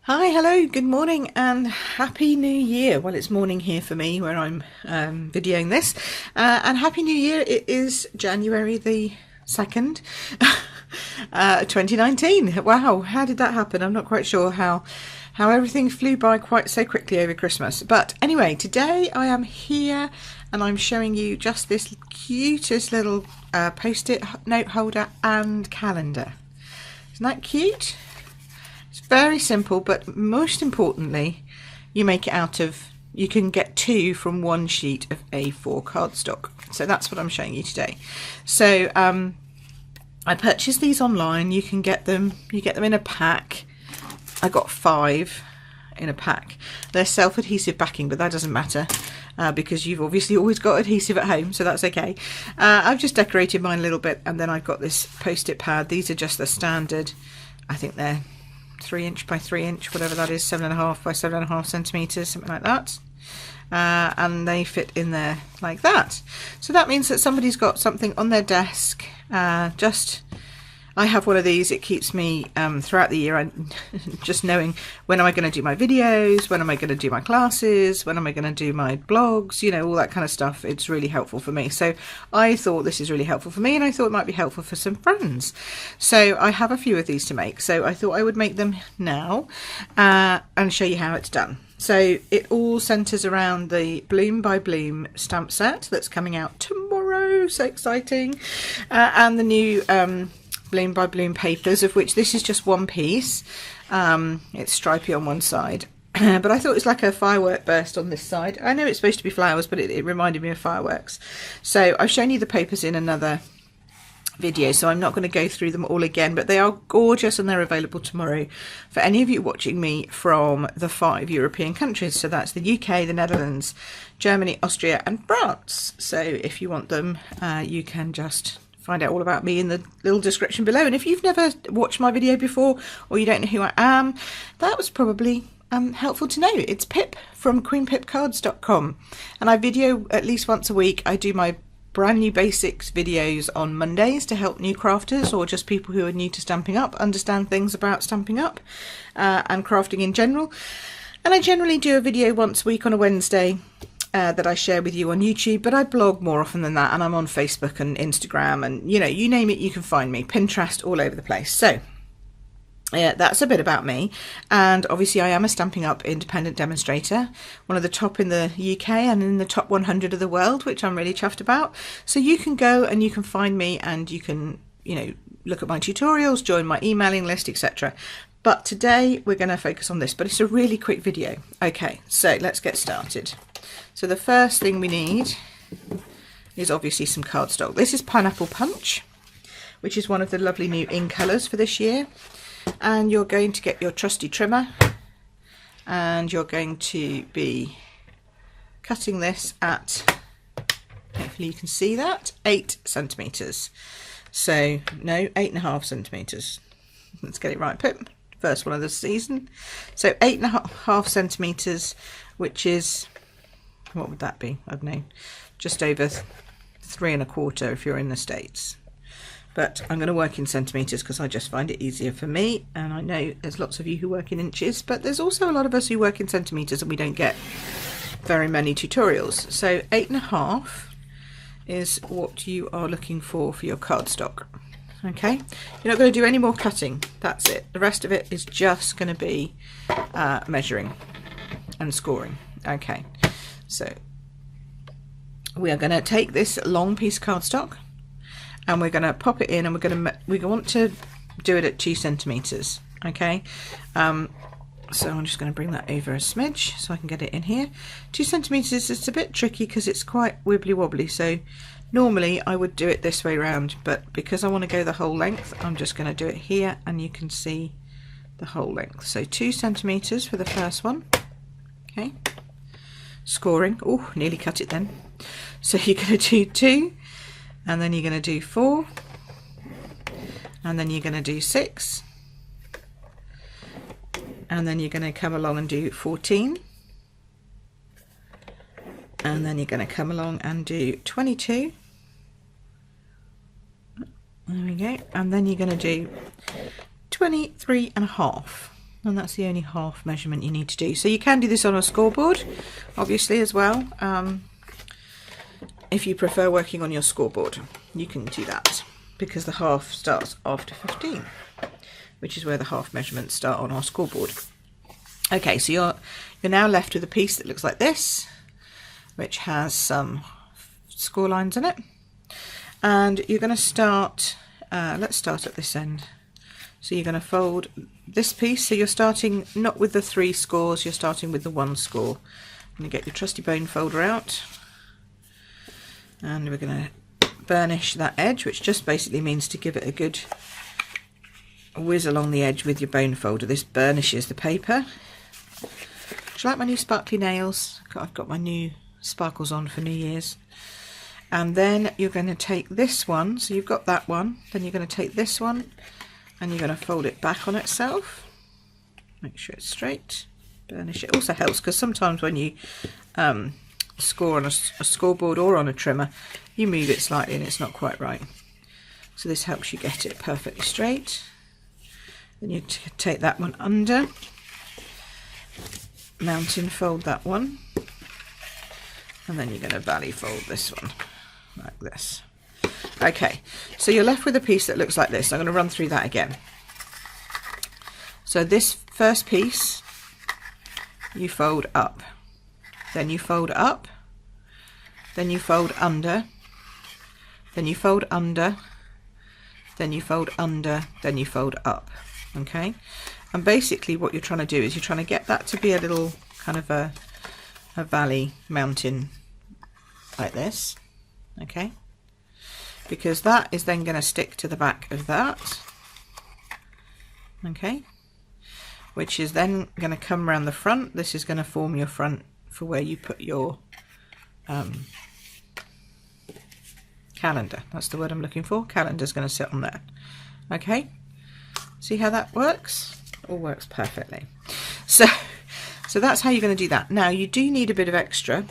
Hi, hello, good morning and happy new year. Well, it's morning here for me where I'm videoing this, and happy new year. It is January the 2nd, 2019. Wow, how did that happen? I'm not quite sure how everything flew by quite so quickly over Christmas. But anyway, today I am here and I'm showing you just this cutest little post-it note holder and calendar. Isn't that cute? It's very simple, but most importantly, you make it out of, you can get two from one sheet of A4 cardstock. So that's what I'm showing you today. So I purchased these online. You can get them, you get them in a pack. I got 5 in a pack. They're self-adhesive backing, but that doesn't matter because you've obviously always got adhesive at home, so that's okay. I've just decorated mine a little bit, and then I've got this post-it pad. These are just the standard, I think they're 3" by 3", whatever that is, 7.5 by 7.5 centimeters, something like that. And they fit in there like that. So that means that somebody's got something on their desk. I have one of these. It keeps me throughout the year, just knowing when am I going to do my videos, when am I going to do my classes, when am I going to do my blogs, you know, all that kind of stuff. It's really helpful for me. So I thought this is really helpful for me, and I thought it might be helpful for some friends. So I have a few of these to make. So I thought I would make them now and show you how it's done. So it all centres around the Bloom by Bloom stamp set that's coming out tomorrow. So exciting. And the new Bloom by Bloom papers, of which this is just one piece. It's stripy on one side, but I thought it was like a firework burst on this side. I know it's supposed to be flowers, but it reminded me of fireworks. So I've shown you the papers in another video, so I'm not going to go through them all again, but they are gorgeous and they're available tomorrow for any of you watching me from the 5 European countries. So that's the UK, the Netherlands, Germany, Austria and France. So if you want them, you can just find out all about me in the little description below. And if you've never watched my video before, or you don't know who I am, that was probably helpful to know. It's Pip from queenpipcards.com, and I video at least once a week. I do my brand new basics videos on Mondays to help new crafters or just people who are new to Stampin' Up understand things about Stampin' Up and crafting in general. And I generally do a video once a week on a Wednesday that I share with you on YouTube, but I blog more often than that, and I'm on Facebook and Instagram, and you know, you name it, you can find me. Pinterest, all over the place. So yeah, that's a bit about me. And obviously I am a Stampin' Up independent demonstrator, one of the top in the UK and in the top 100 of the world, which I'm really chuffed about. So you can go and you can find me, and you can, you know, look at my tutorials, join my emailing list, etc. But today we're going to focus on this, but it's a really quick video. Okay, so let's get started. So the first thing we need is obviously some cardstock. This is Pineapple Punch, which is one of the lovely new in colours for this year. And you're going to get your trusty trimmer, and you're going to be cutting this at, hopefully you can see that, 8 centimetres. So no, 8.5 centimetres. Let's get it right, Pip. First one of the season. So 8.5 centimetres, which is, what would that be? I don't know, just over 3.25 if you're in the States. But I'm going to work in centimetres because I just find it easier for me. And I know there's lots of you who work in inches, but there's also a lot of us who work in centimetres, and we don't get very many tutorials. So 8.5 is what you are looking for your cardstock. Okay, you're not going to do any more cutting. That's it. The rest of it is just going to be measuring and scoring. Okay, so we are going to take this long piece of cardstock, and we're going to pop it in, and we want to do it at 2 centimetres. Okay, so I'm just going to bring that over a smidge so I can get it in here. 2 centimetres is a bit tricky because it's quite wibbly wobbly. So normally I would do it this way round, but because I want to go the whole length, I'm just going to do it here, and you can see the whole length. So 2 centimetres for the first one. Okay, scoring. Oh, nearly cut it then. So you're going to do 2. And then you're going to do 4, and then you're going to do 6, and then you're going to come along and do 14, and then you're going to come along and do 22. There we go. And then you're going to do 23.5. and that's the only half measurement you need to do. So you can do this on a scoreboard, obviously, as well. If you prefer working on your scoreboard, you can do that, because the half starts after 15, which is where the half measurements start on our scoreboard. Okay, so you're now left with a piece that looks like this, which has some score lines in it, and you're going to start, let's start at this end. So you're going to fold this piece, so you're starting not with the 3 scores, you're starting with the 1 score. I'm going to get your trusty bone folder out, and we're going to burnish that edge, which just basically means to give it a good whiz along the edge with your bone folder. This burnishes the paper. Do you like my new sparkly nails? I've got my new sparkles on for New Year's. And then you're going to take this one, so you've got that one, then you're going to take this one and you're going to fold it back on itself. Make sure it's straight. Burnish it. Also helps because sometimes when you score on a scoreboard or on a trimmer, you move it slightly and it's not quite right. So this helps you get it perfectly straight. Then you take that one under, mountain fold that one, and then you're going to valley fold this one like this. Okay, so you're left with a piece that looks like this. I'm going to run through that again. So this first piece you fold up, then you fold up, then you fold under, then you fold under, then you fold under, then you fold up. Okay, and basically what you're trying to do is you're trying to get that to be a little kind of a valley mountain like this. Okay, because that is then going to stick to the back of that. Okay, which is then going to come around the front. This is going to form your front for where you put your calendar. That's the word I'm looking for. Calendar's going to sit on there. Okay, see how that works? All works perfectly. So that's how you're going to do that. Now you do need a bit of extra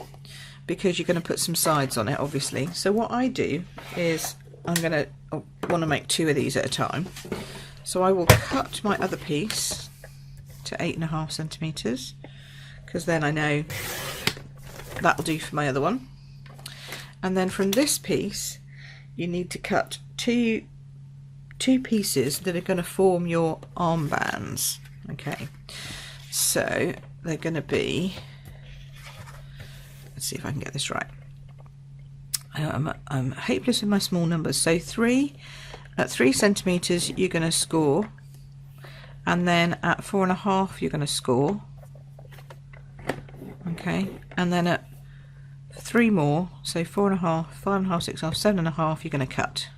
because you're going to put some sides on it, obviously. So what I do is I'm going to want to make 2 of these at a time. So I will cut my other piece to 8.5 centimeters, because then I know that'll do for my other one. And then from this piece you need to cut two pieces that are going to form your armbands. Okay, so they're going to be, let's see if I can get this right. I'm hopeless with my small numbers. So at 3 centimeters you're going to score, and then at 4.5 you're going to score. Okay, and then at 3 more, so 4.5, 5.5, 6.5, 7.5, you're going to cut.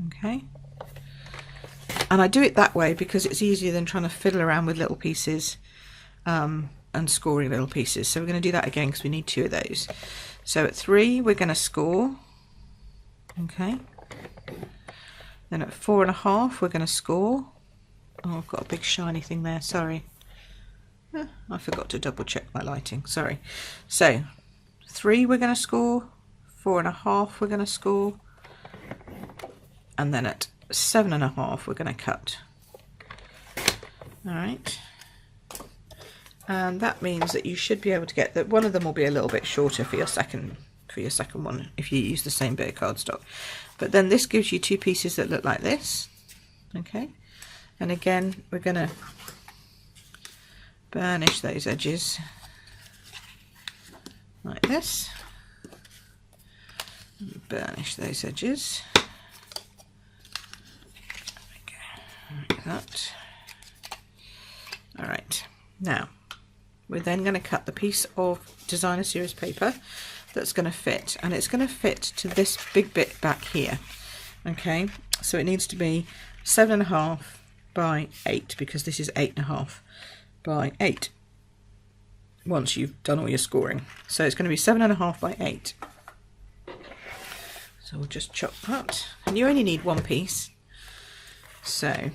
Okay, and I do it that way because it's easier than trying to fiddle around with little pieces and scoring little pieces. So we're going to do that again because we need 2 of those. So at 3 we're going to score. Okay, then at 4.5 we're going to score. Oh, I've got a big shiny thing there, sorry. I forgot to double check my lighting, sorry. So 3 we're going to score, 4.5 we're going to score, and then at 7.5 we're going to cut. Alright, and that means that you should be able to get that. One of them will be a little bit shorter for your second one if you use the same bit of cardstock, but then this gives you 2 pieces that look like this. Okay, and again we're going to burnish those edges like this, burnish those edges like that. Alright, now we're then going to cut the piece of designer series paper that's going to fit, and it's going to fit to this big bit back here. Okay, so it needs to be 7.5 by 8 because this is 8.5 by 8 once you've done all your scoring. So it's going to be 7.5 by 8. So we'll just chop that, and you only need 1 piece, so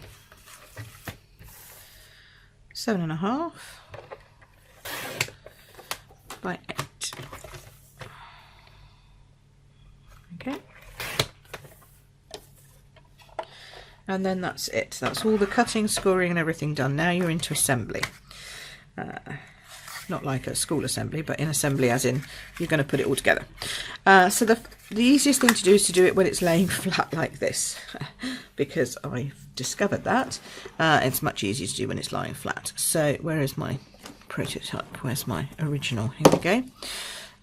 7.5 by 8. Okay, And then that's it. That's all the cutting, scoring and everything done. Now you're into assembly. Not like a school assembly, but in assembly as in you're going to put it all together. So the easiest thing to do is to do it when it's laying flat like this, because I've discovered that it's much easier to do when it's lying flat. So where is my prototype? Where's my original? Here we go.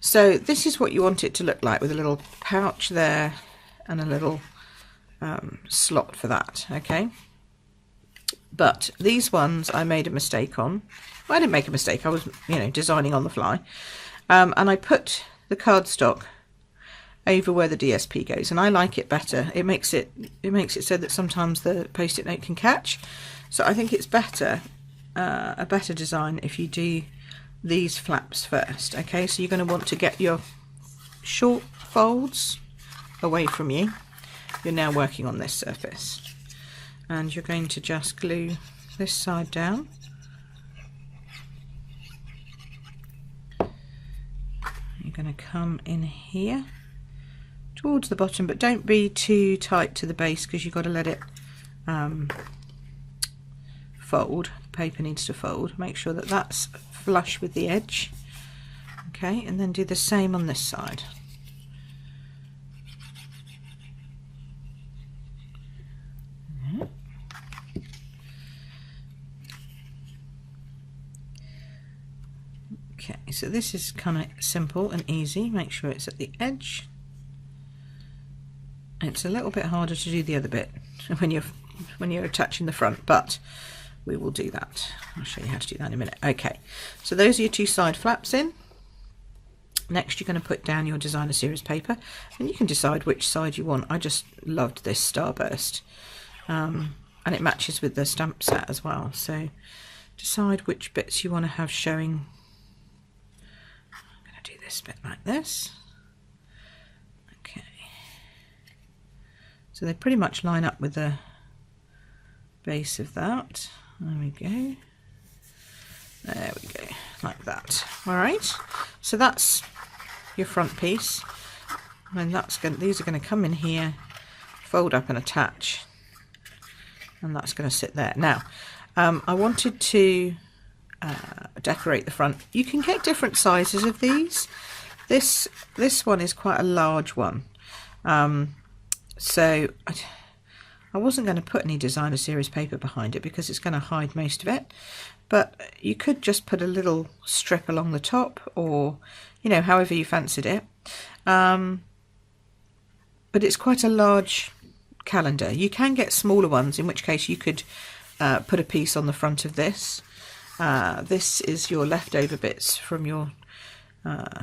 So this is what you want it to look like, with a little pouch there and a little slot for that. Okay, but these ones I made a mistake on. Well, I didn't make a mistake, I was, you know, designing on the fly, and I put the cardstock over where the DSP goes, and I like it better. It makes it so that sometimes the post-it note can catch. So I think it's better, a better design if you do these flaps first. Okay, so you're going to want to get your short folds away from you. You're now working on this surface, and you're going to just glue this side down. You're going to come in here towards the bottom, but don't be too tight to the base, because you've got to let it fold. The paper needs to fold. Make sure that that's flush with the edge. Okay, and then do the same on this side. Okay, so this is kind of simple and easy. Make sure it's at the edge. It's a little bit harder to do the other bit when you're attaching the front, but we will do that. I'll show you how to do that in a minute. Okay, so those are your two side flaps in. Next you're going to put down your designer series paper, and you can decide which side you want. I just loved this starburst, and it matches with the stamp set as well, so decide which bits you want to have showing. I'm going to do this bit like this. Okay, so they pretty much line up with the base of that. There we go. There we go, like that. All right, so that's your front piece, and these are going to come in here, fold up and attach, and that's going to sit there. Now, I wanted to decorate the front. You can get different sizes of these. This one is quite a large one, so I wasn't going to put any designer series paper behind it because it's going to hide most of it, but you could just put a little strip along the top, or you know, however you fancied it. But it's quite a large calendar. You can get smaller ones, in which case you could put a piece on the front of this. This is your leftover bits from your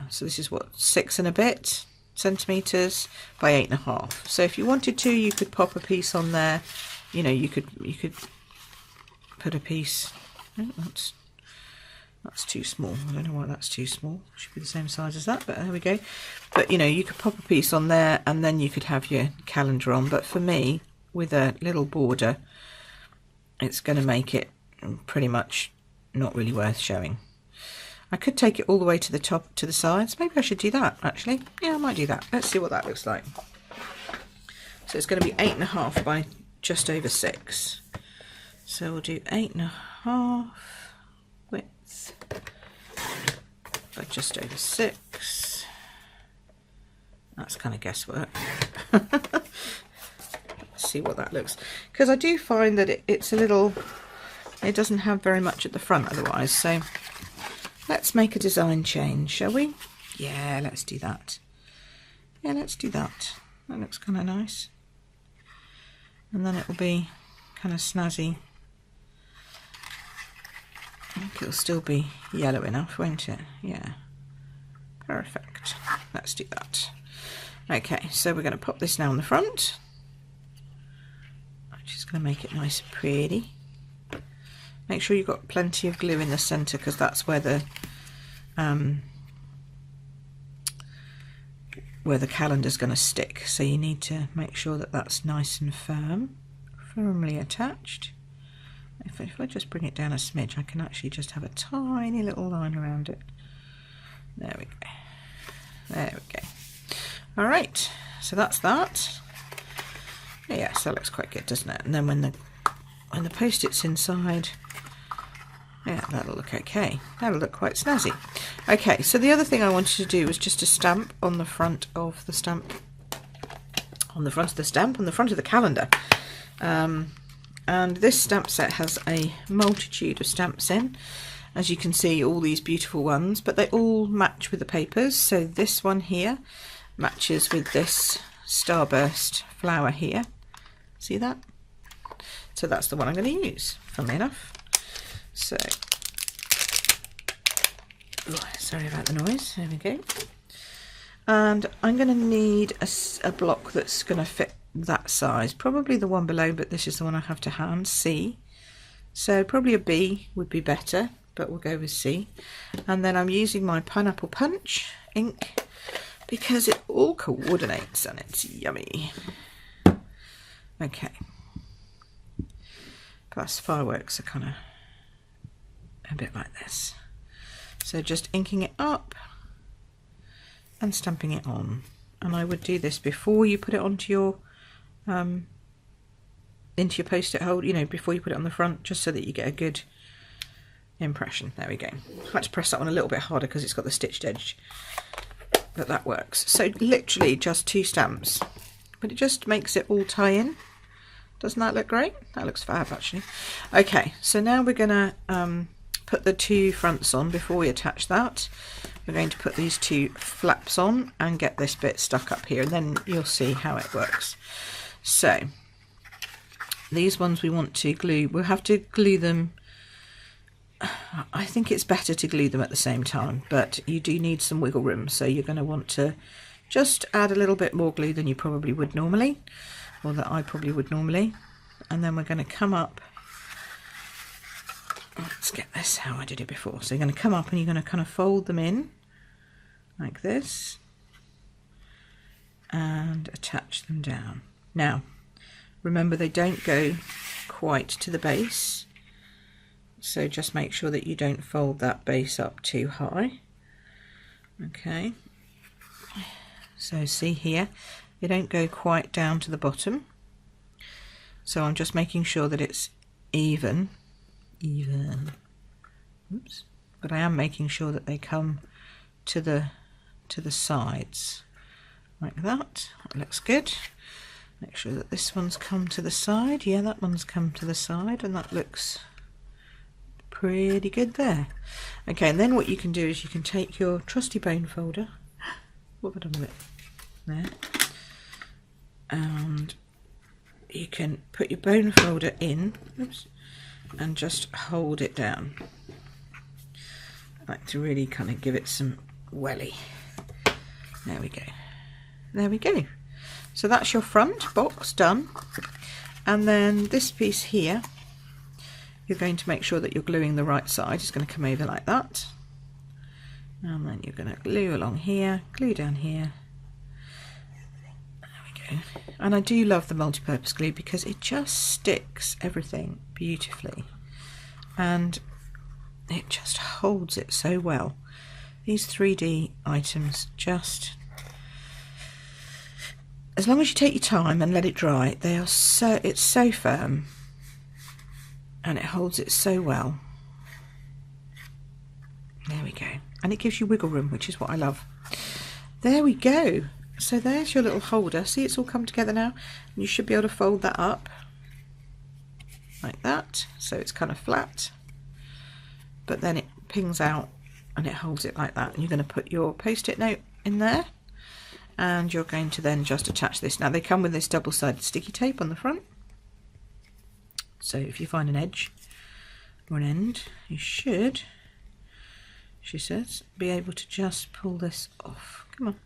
so this is what, 6 and a bit centimeters by 8.5. So if you wanted to, you could pop a piece on there. You know, you could put a piece. Oh, that's too small. I don't know why that's too small. It should be the same size as that, but there we go. But you know, you could pop a piece on there, and then you could have your calendar on. But for me, with a little border, it's going to make it pretty much not really worth showing. I could take it all the way to the top, to the sides. Maybe I should do that, actually. Yeah, I might do that. Let's see what that looks like. So it's going to be 8.5 by just over 6. So we'll do 8.5 width by just over 6. That's kind of guesswork. Let's see what that looks. Because I do find that it's a little, it doesn't have very much at the front otherwise. So let's make a design change, shall we? Yeah, let's do that. Yeah, let's do that. That looks kind of nice. And then it will be kind of snazzy. I think it'll still be yellow enough, won't it? Yeah. Perfect. Let's do that. Okay, so we're going to pop this now on the front. I'm just going to make it nice and pretty. Make sure you've got plenty of glue in the centre, because that's where the calendar's going to stick. So you need to make sure that that's nice and firmly attached. If I just bring it down a smidge, I can actually just have a tiny little line around it. There we go. There we go. All right, so that's that. Yes, that looks quite good, doesn't it? And then when the post-it's inside, yeah, that'll look okay. That'll look quite snazzy. Okay, so the other thing I wanted to do was just a stamp on the front of the stamp, on the front of the calendar. And this stamp set has a multitude of stamps in. As you can see, all these beautiful ones, but they all match with the papers. So this one here matches with this starburst flower here. See that? So that's the one I'm going to use, funnily enough. So, sorry about the noise, there we go. And I'm going to need a block that's going to fit that size, probably the one below, but this is the one I have to hand, C. So probably a B would be better, but we'll go with C. And then I'm using my Pineapple Punch ink because it all coordinates and it's yummy. Okay. Plus fireworks are kind of a bit like this. So just inking it up and stamping it on. And I would do this before you put it onto your into your post-it hold, you know, before you put it on the front, just so that you get a good impression. There we go. I had to press that one a little bit harder because it's got the stitched edge, but that works. So literally just 2 stamps, but it just makes it all tie in. Doesn't that look great? That looks fab, actually. Okay, so now we're gonna put the 2 fronts on. Before we attach that, we're going to put these 2 flaps on and get this bit stuck up here, and then you'll see how it works. So these ones we want to glue. We'll have to glue them. I think it's better to glue them at the same time, but you do need some wiggle room, so you're going to want to just add a little bit more glue than you probably would normally, or that I probably would normally. And then we're going to come up. Let's get this how I did it before. So you're going to come up and you're going to kind of fold them in like this and attach them down. Now remember, they don't go quite to the base, so just make sure that you don't fold that base up too high. Okay, so see here, they don't go quite down to the bottom, so I'm just making sure that it's even. Oops. But I am making sure that they come to the sides like that. That looks good. Make sure that this one's come to the side. Yeah, that one's come to the side, and that looks pretty good there. Okay, and then what you can do is you can take your trusty bone folder. What have I done with it? There. And you can put your bone folder in. Oops. And just hold it down. I like to really kind of give it some welly. There we go. There we go. So that's your front box done. And then this piece here, you're going to make sure that you're gluing the right side. It's going to come over like that. And then you're going to glue along here, glue down here. There we go. And I do love the multi-purpose glue because it just sticks everything beautifully. And it just holds it so well. These 3D items just, as long as you take your time and let it dry, they are so, it's so firm and it holds it so well. There we go. And it gives you wiggle room, which is what I love. There we go. So there's your little holder. See, it's all come together now, and you should be able to fold that up like that, so it's kind of flat, but then it pings out and it holds it like that. And you're going to put your post-it note in there, and you're going to then just attach this. Now they come with this double-sided sticky tape on the front, so if you find an edge or an end, you should, she says, be able to just pull this off. Come on.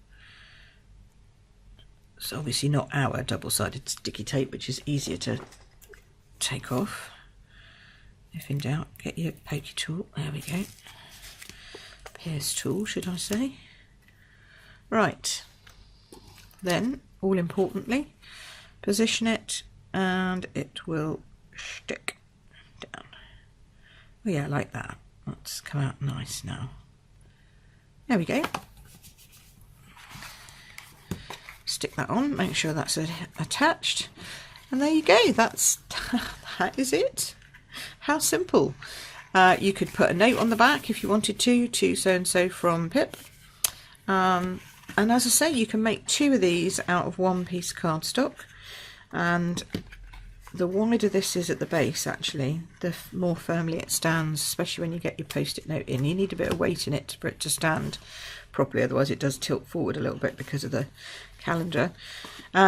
It's obviously not our double-sided sticky tape, which is easier to take off. If in doubt, get your pokey tool. There we go. Pierce tool, should I say. Right. Then, all importantly, position it and it will stick down. Oh yeah, like that. That's come out nice now. There we go. Stick that on, make sure that's attached, And there you go, that is it. How simple. You could put a note on the back if you wanted to so-and-so from Pip. And as I say, you can make 2 of these out of 1 piece of cardstock. And the wider this is at the base, actually, the more firmly it stands, especially when you get your post-it note in. You need a bit of weight in it for it to stand properly, otherwise it does tilt forward a little bit because of the calendar.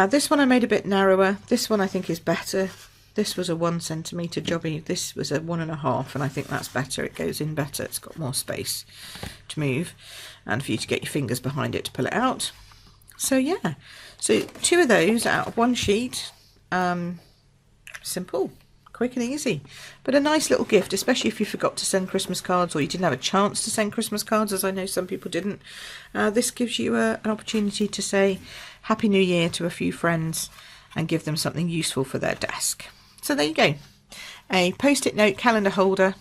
This one I made a bit narrower. This one I think is better. This was a 1 centimetre jobby. This was a 1.5, and I think that's better. It goes in better. It's got more space to move and for you to get your fingers behind it to pull it out. So yeah, so 2 of those out of 1 sheet. Simple, quick and easy, but a nice little gift, especially if you forgot to send Christmas cards or you didn't have a chance to send Christmas cards, as I know some people didn't. This gives you an opportunity to say Happy New Year to a few friends and give them something useful for their desk. So there you go, a post-it note calendar holder,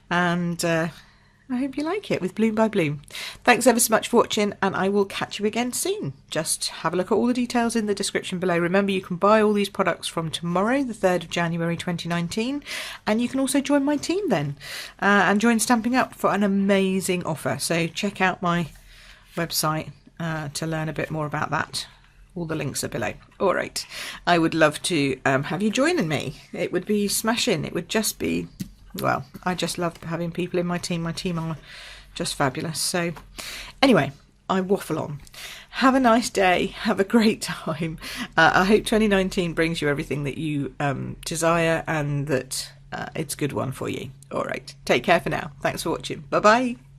and I hope you like it with Bloom by Bloom. Thanks ever so much for watching, and I will catch you again soon. Just have a look at all the details in the description below. Remember, you can buy all these products from tomorrow, the 3rd of January 2019, and you can also join my team then and join Stampin' Up for an amazing offer. So check out my website to learn a bit more about that. All the links are below. All right, I would love to have you joining me. It would be smashing. It would just be, well, I just love having people in my team. My team are just fabulous. So anyway, I waffle on. Have a nice day. Have a great time. I hope 2019 brings you everything that you desire, and that it's a good one for you. All right, take care for now. Thanks for watching. Bye bye.